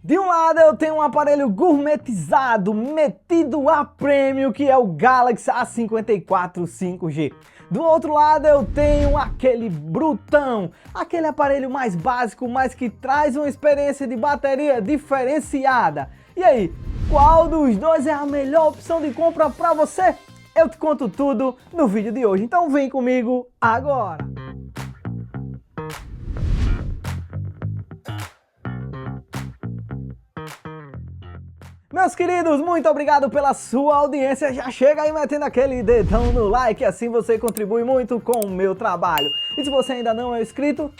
De um lado eu tenho um aparelho gourmetizado, metido a prêmio, que é o Galaxy A54 5G. Do outro lado eu tenho aquele brutão, aquele aparelho mais básico, mas que traz uma experiência de bateria diferenciada. E aí, qual dos dois é a melhor opção de compra para você? Eu te conto tudo no vídeo de hoje, então vem comigo agora! Meus queridos, muito obrigado pela sua audiência. Já chega aí metendo aquele dedão no like, assim você contribui muito com o meu trabalho. E se você ainda não é inscrito,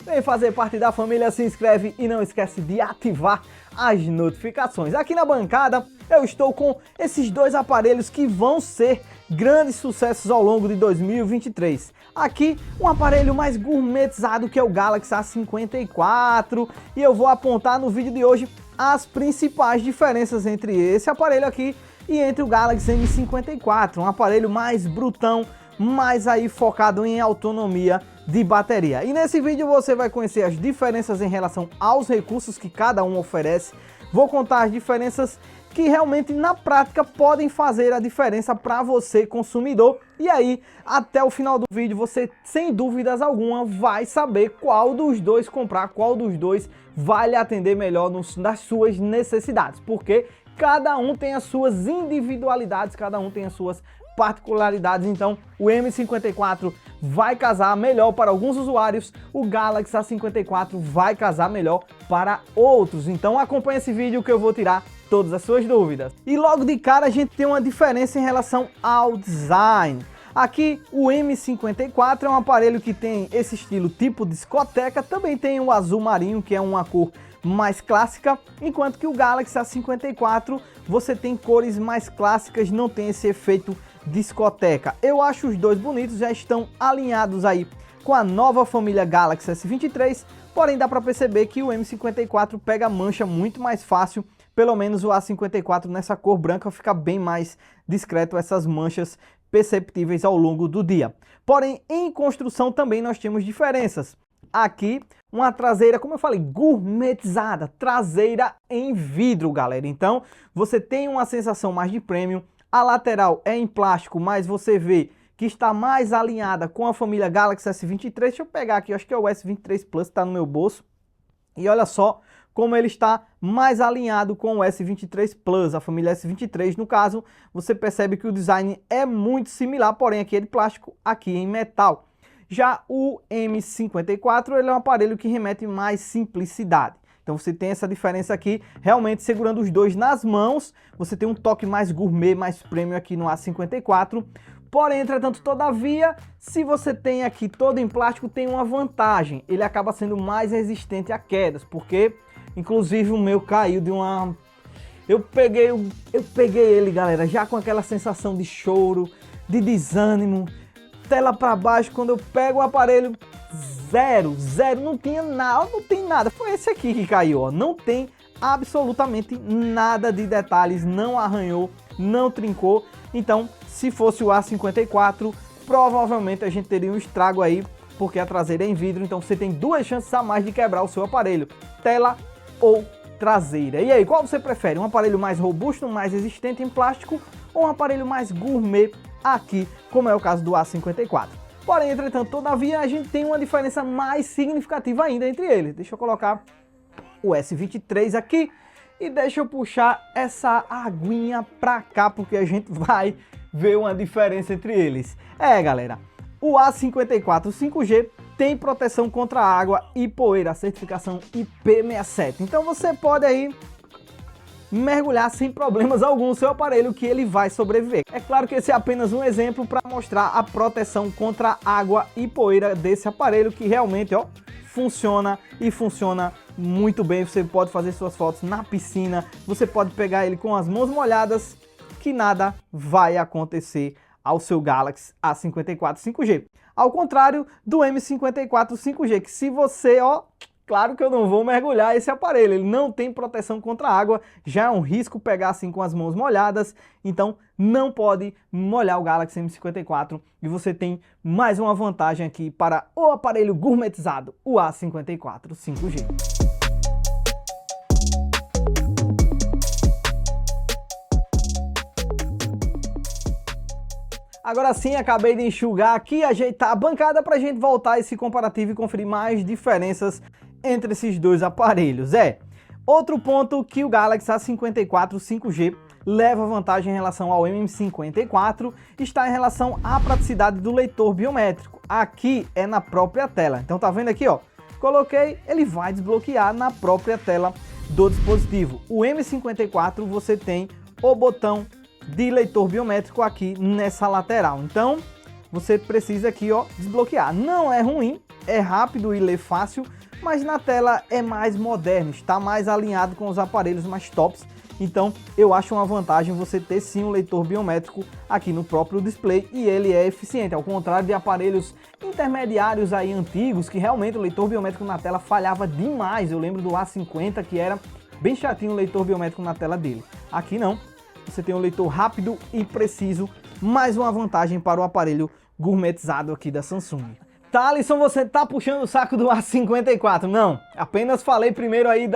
vem fazer parte da família, se inscreve e não esquece de ativar as notificações. Aqui na bancada eu estou com esses dois aparelhos que vão ser grandes sucessos ao longo de 2023. Aqui um aparelho mais gourmetizado, que é o Galaxy A54, e eu vou apontar no vídeo de hoje as principais diferenças entre esse aparelho aqui e entre o Galaxy M54, um aparelho mais brutão, mais aí focado em autonomia de bateria. E nesse vídeo você vai conhecer as diferenças em relação aos recursos que cada um oferece. Vou contar as diferenças que realmente na prática podem fazer a diferença para você, consumidor. E aí, até o final do vídeo, você sem dúvidas alguma vai saber qual dos dois comprar, qual dos dois vai lhe atender melhor nas suas necessidades. Porque cada um tem as suas individualidades, cada um tem as suas particularidades. Então o M54 vai casar melhor para alguns usuários, o Galaxy A54 vai casar melhor para outros. Então acompanhe esse vídeo que eu vou tirar todas as suas dúvidas. E logo de cara a gente tem uma diferença em relação ao design. Aqui o M54 é um aparelho que tem esse estilo tipo discoteca, também tem o azul marinho, que é uma cor mais clássica, enquanto que o Galaxy A54 você tem cores mais clássicas, não tem esse efeito discoteca. Eu acho os dois bonitos, já estão alinhados aí com a nova família Galaxy S23, porém dá para perceber que o M54 pega mancha muito mais fácil, pelo menos o A54 nessa cor branca fica bem mais discreto essas manchas perceptíveis ao longo do dia. Porém, em construção também nós temos diferenças. Aqui, uma traseira, como eu falei, gourmetizada, traseira em vidro, galera. Então, você tem uma sensação mais de premium. A lateral é em plástico, mas você vê que está mais alinhada com a família Galaxy S23. Deixa eu pegar aqui, acho que é o S23 Plus, está no meu bolso. E olha só como ele está mais alinhado com o S23 Plus, a família S23. No caso, você percebe que o design é muito similar, porém aqui é de plástico, aqui em metal. Já o M54 ele é um aparelho que remete mais simplicidade. Então você tem essa diferença aqui, realmente segurando os dois nas mãos, você tem um toque mais gourmet, mais premium aqui no A54. Porém, entretanto, todavia, se você tem aqui todo em plástico, tem uma vantagem. Ele acaba sendo mais resistente a quedas, porque inclusive o meu caiu de uma... Eu peguei ele, galera, já com aquela sensação de choro, de desânimo, tela para baixo. Quando eu pego o aparelho, zero, não tinha nada, não tem nada. Foi esse aqui que caiu, ó. Não tem absolutamente nada de detalhes, não arranhou, não trincou. Então, se fosse o A54, provavelmente a gente teria um estrago aí, porque a traseira é em vidro, então você tem duas chances a mais de quebrar o seu aparelho, tela ou traseira. E aí, qual você prefere? Um aparelho mais robusto, mais resistente em plástico, ou um aparelho mais gourmet aqui, como é o caso do A54? Porém, entretanto, todavia, a gente tem uma diferença mais significativa ainda entre eles. Deixa eu colocar o S23 aqui e deixa eu puxar essa aguinha pra cá, porque a gente vai ver uma diferença entre eles. Galera, o A54 5G tem proteção contra água e poeira, certificação IP67. Então você pode aí mergulhar sem problemas algum no seu aparelho, que ele vai sobreviver. É claro que esse é apenas um exemplo para mostrar a proteção contra água e poeira desse aparelho, que realmente, ó, funciona e funciona muito bem. Você pode fazer suas fotos na piscina, você pode pegar ele com as mãos molhadas, que nada vai acontecer ao seu Galaxy A54 5G. Ao contrário do M54 5G, que se você, ó, claro que eu não vou mergulhar esse aparelho, ele não tem proteção contra água, já é um risco pegar assim com as mãos molhadas, então não pode molhar o Galaxy M54 e você tem mais uma vantagem aqui para o aparelho gourmetizado, o A54 5G. Agora sim, acabei de enxugar aqui e ajeitar a bancada para a gente voltar a esse comparativo e conferir mais diferenças entre esses dois aparelhos. Outro ponto que o Galaxy A54 5G leva vantagem em relação ao M54 está em relação à praticidade do leitor biométrico. Aqui é na própria tela. Então tá vendo aqui, ó? Coloquei, ele vai desbloquear na própria tela do dispositivo. O M54 você tem o botão de leitor biométrico aqui nessa lateral. Então você precisa aqui, ó, desbloquear. Não é ruim, é rápido e lê fácil, mas na tela é mais moderno, está mais alinhado com os aparelhos mais tops. Então eu acho uma vantagem você ter sim um leitor biométrico aqui no próprio display e ele é eficiente, ao contrário de aparelhos intermediários aí antigos, que realmente o leitor biométrico na tela falhava demais. Eu lembro do A50 que era bem chatinho o leitor biométrico na tela dele. Aqui não, você tem um leitor rápido e preciso, mais uma vantagem para o aparelho gourmetizado aqui da Samsung. Thalisson, você tá puxando o saco do A54? Não, apenas falei primeiro aí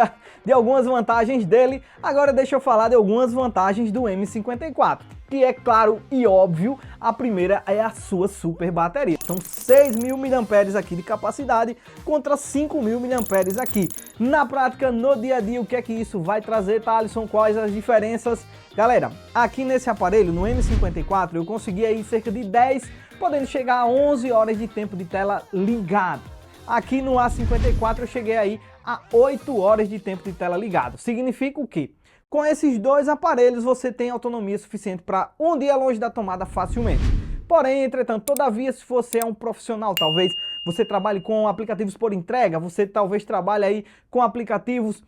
de algumas vantagens dele, agora deixa eu falar de algumas vantagens do M54. Que é claro e óbvio, a primeira é a sua super bateria. São 6.000 mAh aqui de capacidade contra 5.000 mAh aqui. Na prática, no dia a dia, o que é que isso vai trazer, Thalisson? Quais as diferenças? Galera, aqui nesse aparelho, no M54, eu consegui aí cerca de 10, podendo chegar a 11 horas de tempo de tela ligado. Aqui no A54 eu cheguei aí a 8 horas de tempo de tela ligado. Significa o quê? Com esses dois aparelhos você tem autonomia suficiente para um dia longe da tomada facilmente. Porém, entretanto, todavia, se você é um profissional, talvez você trabalhe com aplicativos por entrega, você talvez trabalhe aí com aplicativos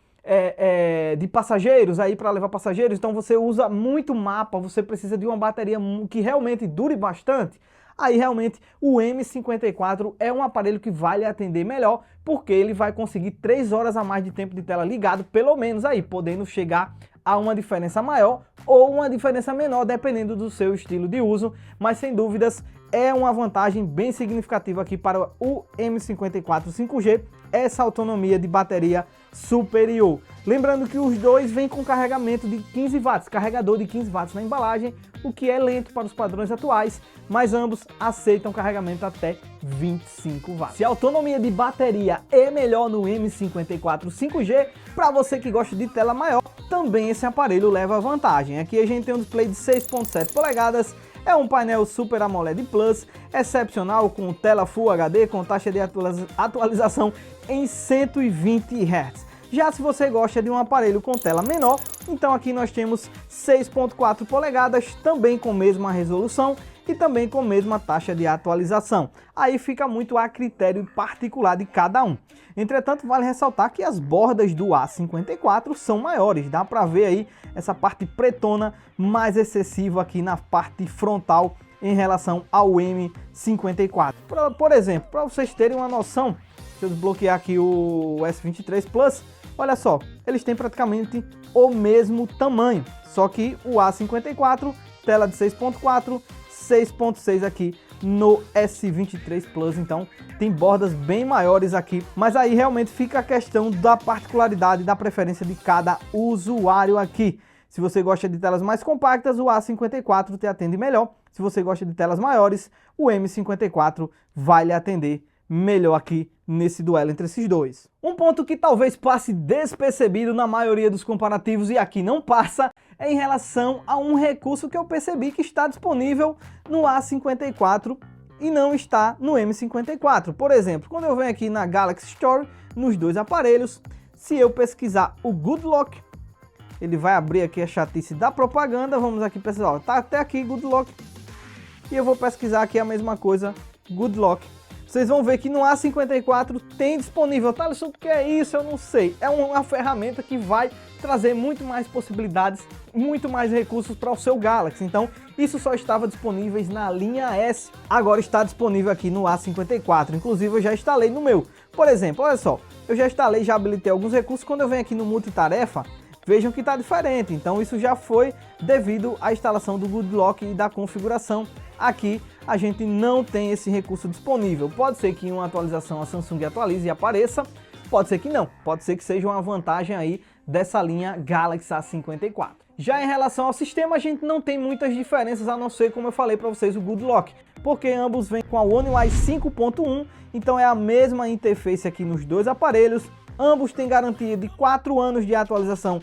de passageiros aí para levar passageiros, então você usa muito mapa, você precisa de uma bateria que realmente dure bastante. Aí realmente o M54 é um aparelho que vai lhe atender melhor, porque ele vai conseguir 3 horas a mais de tempo de tela ligado, pelo menos aí, podendo chegar a uma diferença maior ou uma diferença menor, dependendo do seu estilo de uso, mas sem dúvidas é uma vantagem bem significativa aqui para o M54 5G, essa autonomia de bateria superior. Lembrando que os dois vêm com carregamento de 15 watts, carregador de 15 watts na embalagem, o que é lento para os padrões atuais, mas ambos aceitam carregamento até 25 watts. Se a autonomia de bateria é melhor no M54 5G, para você que gosta de tela maior, também esse aparelho leva vantagem. Aqui a gente tem um display de 6.7 polegadas, é um painel Super AMOLED Plus, excepcional, com tela Full HD, com taxa de atualização em 120 Hz. Já se você gosta de um aparelho com tela menor, então aqui nós temos 6.4 polegadas, também com mesma resolução e também com mesma taxa de atualização. Aí fica muito a critério particular de cada um. Entretanto, vale ressaltar que as bordas do A54 são maiores, dá para ver aí essa parte pretona mais excessiva aqui na parte frontal em relação ao M54. Por exemplo, para vocês terem uma noção, deixa eu desbloquear aqui o S23 Plus, olha só, eles têm praticamente o mesmo tamanho, só que o A54, tela de 6.4, 6.6 aqui no S23 Plus, então tem bordas bem maiores aqui, mas aí realmente fica a questão da particularidade, da preferência de cada usuário aqui. Se você gosta de telas mais compactas, o A54 te atende melhor. Se você gosta de telas maiores, o M54 vai lhe atender melhor aqui nesse duelo entre esses dois. Um ponto que talvez passe despercebido na maioria dos comparativos e aqui não passa é em relação a um recurso que eu percebi que está disponível no A54 e não está no M54. Por exemplo, quando eu venho aqui na Galaxy Store, nos dois aparelhos, se eu pesquisar o Good Lock, ele vai abrir aqui a chatice da propaganda. Vamos aqui pesquisar, tá até aqui Good Lock, e eu vou pesquisar aqui a mesma coisa, Good Lock. Vocês vão ver que no A54 tem disponível. Thalisson, o que é isso? Eu não sei. É uma ferramenta que vai trazer muito mais possibilidades, muito mais recursos para o seu Galaxy. Então, isso só estava disponível na linha S. Agora está disponível aqui no A54. Inclusive, eu já instalei no meu. Por exemplo, olha só. Eu já instalei, já habilitei alguns recursos. Quando eu venho aqui no multitarefa, vejam que está diferente. Então, isso já foi devido à instalação do Good Lock e da configuração. Aqui a gente não tem esse recurso disponível. Pode ser que em uma atualização a Samsung atualize e apareça, pode ser que não. Pode ser que seja uma vantagem aí dessa linha Galaxy A54. Já em relação ao sistema, a gente não tem muitas diferenças, a não ser, como eu falei para vocês, o Good Lock, porque ambos vêm com a One UI 5.1, então é a mesma interface aqui nos dois aparelhos. Ambos têm garantia de 4 anos de atualização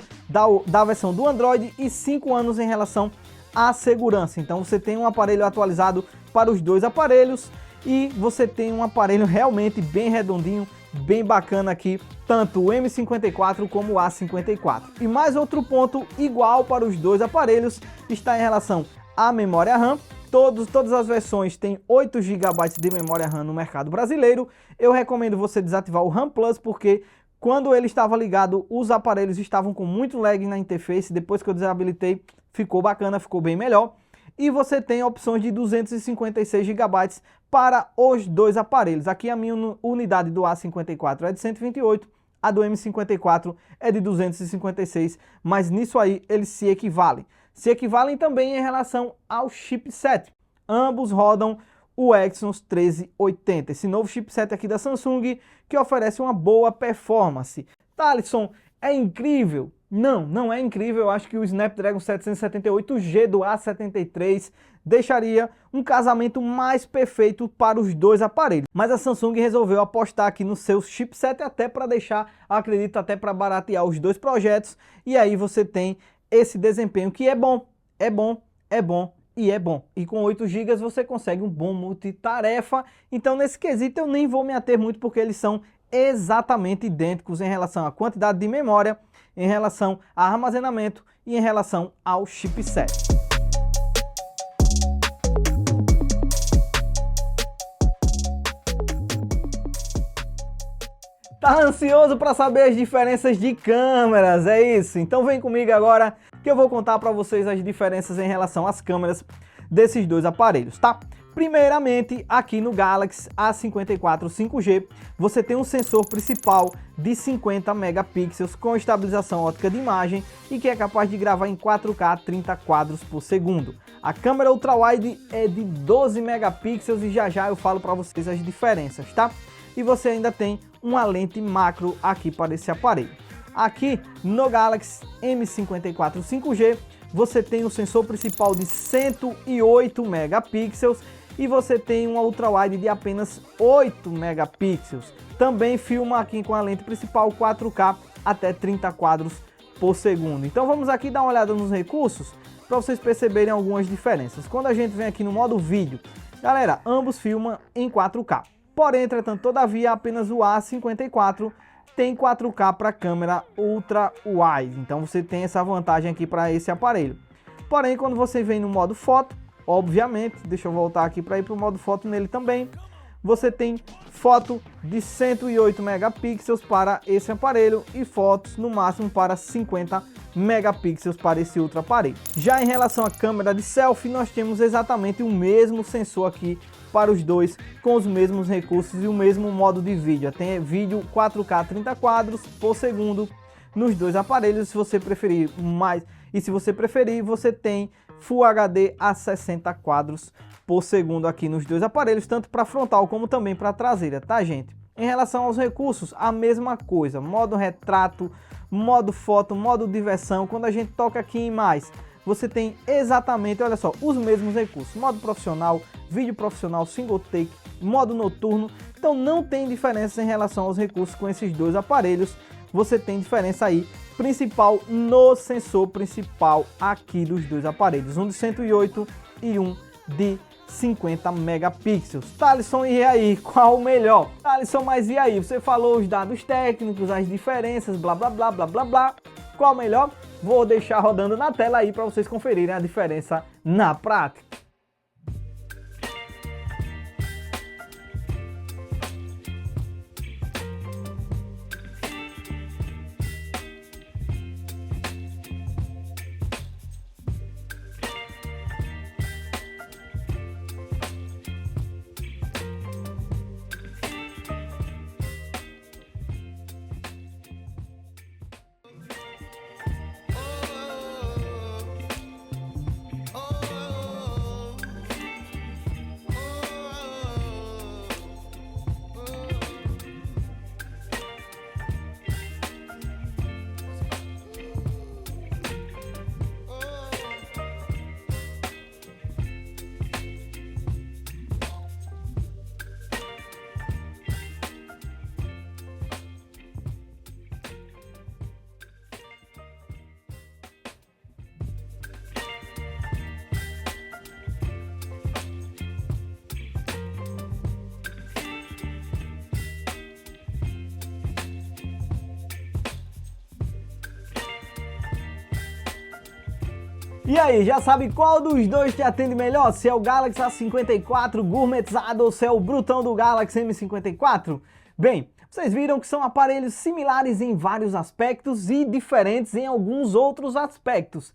da versão do Android e 5 anos em relação à segurança. Então você tem um aparelho atualizado para os dois aparelhos e você tem um aparelho realmente bem redondinho, bem bacana aqui, tanto o M54 como o A54. E mais outro ponto igual para os dois aparelhos está em relação à memória RAM. Todas as versões têm 8 GB de memória RAM no mercado brasileiro. Eu recomendo você desativar o RAM Plus, porque quando ele estava ligado, os aparelhos estavam com muito lag na interface. Depois que eu desabilitei, ficou bacana, ficou bem melhor. E você tem opções de 256 GB para os dois aparelhos. Aqui a minha unidade do A54 é de 128, a do M54 é de 256, mas nisso aí eles se equivalem. Se equivalem também em relação ao chipset. Ambos rodam o Exynos 1380, esse novo chipset aqui da Samsung que oferece uma boa performance. Thalisson, é incrível? Não, não é incrível. Eu acho que o Snapdragon 778G do A73 deixaria um casamento mais perfeito para os dois aparelhos. Mas a Samsung resolveu apostar aqui no seu chipset até para deixar, acredito, até para baratear os dois projetos. E aí você tem esse desempenho que é bom, é bom, é bom e é bom. E com 8 GB você consegue um bom multitarefa. Então nesse quesito eu nem vou me ater muito, porque eles são exatamente idênticos em relação à quantidade de memória, em relação a armazenamento e em relação ao chipset. Tá ansioso para saber as diferenças de câmeras? É isso? Então vem comigo agora que eu vou contar para vocês as diferenças em relação às câmeras desses dois aparelhos, tá? Primeiramente, aqui no Galaxy A54 5G, você tem um sensor principal de 50 megapixels com estabilização ótica de imagem e que é capaz de gravar em 4K 30 quadros por segundo. A câmera ultrawide é de 12 megapixels e já eu falo para vocês as diferenças, tá? E você ainda tem uma lente macro aqui para esse aparelho. Aqui no Galaxy M54 5G, você tem o sensor principal de 108 megapixels e você tem uma ultrawide de apenas 8 megapixels. Também filma aqui com a lente principal 4K até 30 quadros por segundo. Então vamos aqui dar uma olhada nos recursos para vocês perceberem algumas diferenças. Quando a gente vem aqui no modo vídeo, galera, ambos filmam em 4K. Porém, entretanto, todavia, apenas o A54 tem 4K para câmera ultra wide. Então você tem essa vantagem aqui para esse aparelho. Porém, quando você vem no modo foto, obviamente, deixa eu voltar aqui para ir para o modo foto nele também, você tem foto de 108 megapixels para esse aparelho e fotos no máximo para 50 megapixels para esse outro aparelho. Já em relação à câmera de selfie, nós temos exatamente o mesmo sensor aqui para os dois, com os mesmos recursos e o mesmo modo de vídeo. Tem vídeo 4K 30 quadros por segundo nos dois aparelhos, se você preferir mais. E se você preferir, você tem Full HD a 60 quadros por segundo aqui nos dois aparelhos, tanto para frontal como também para traseira, tá, gente? Em relação aos recursos, a mesma coisa, modo retrato, modo foto, modo diversão. Quando a gente toca aqui em mais, você tem exatamente, olha só, os mesmos recursos, modo profissional, vídeo profissional, single take, modo noturno. Então não tem diferença em relação aos recursos com esses dois aparelhos. Você tem diferença aí principal no sensor principal aqui dos dois aparelhos, um de 108 e um de 50 megapixels. Thalisson, e aí, qual o melhor? Thalisson, mas e aí? Você falou os dados técnicos, as diferenças, blá blá blá blá blá blá. Qual o melhor? Vou deixar rodando na tela aí para vocês conferirem a diferença na prática. E aí, já sabe qual dos dois te atende melhor? Se é o Galaxy A54 gourmetizado ou se é o brutão do Galaxy M54? Bem, vocês viram que são aparelhos similares em vários aspectos e diferentes em alguns outros aspectos.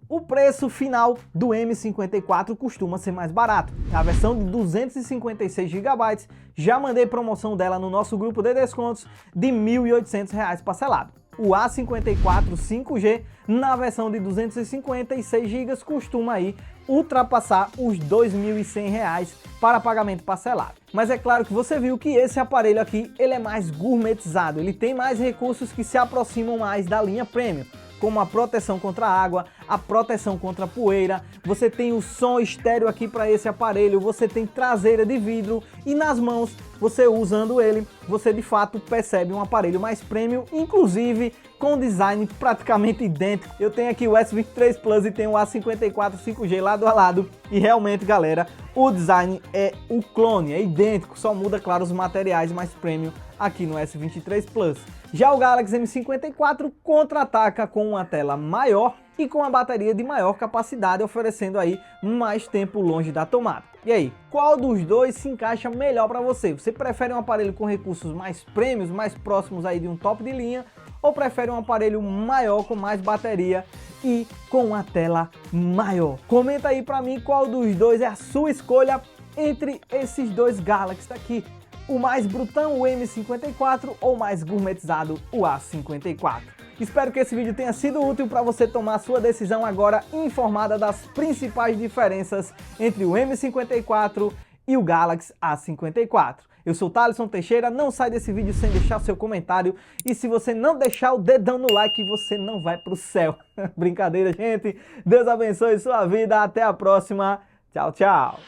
O preço final do M54 costuma ser mais barato. A versão de 256 GB, já mandei promoção dela no nosso grupo de descontos de R$ 1.800 parcelado. O A54 5G, na versão de 256 GB, costuma aí ultrapassar os R$ 2.100 para pagamento parcelado. Mas é claro que você viu que esse aparelho aqui, ele é mais gourmetizado, ele tem mais recursos que se aproximam mais da linha Premium, como a proteção contra água, a proteção contra poeira, você tem o som estéreo aqui para esse aparelho, você tem traseira de vidro e nas mãos, você usando ele, você de fato percebe um aparelho mais premium, inclusive com design praticamente idêntico. Eu tenho aqui o S23 Plus e tenho o A54 5G lado a lado e realmente, galera, o design é o clone, é idêntico, só muda, claro, os materiais mais premium aqui no S23 Plus. Já o Galaxy M54 contra-ataca com uma tela maior e com a bateria de maior capacidade, oferecendo aí mais tempo longe da tomada. E aí, qual dos dois se encaixa melhor para você? Você prefere um aparelho com recursos mais premiums, mais próximos aí de um top de linha, ou prefere um aparelho maior com mais bateria e com uma tela maior? Comenta aí para mim qual dos dois é a sua escolha entre esses dois Galaxy daqui. O mais brutão, o M54, ou mais gourmetizado, o A54. Espero que esse vídeo tenha sido útil para você tomar sua decisão agora informada das principais diferenças entre o M54 e o Galaxy A54. Eu sou o Thaleson Teixeira, não sai desse vídeo sem deixar seu comentário e se você não deixar o dedão no like, você não vai pro céu. Brincadeira, gente. Deus abençoe sua vida, até a próxima. Tchau, tchau.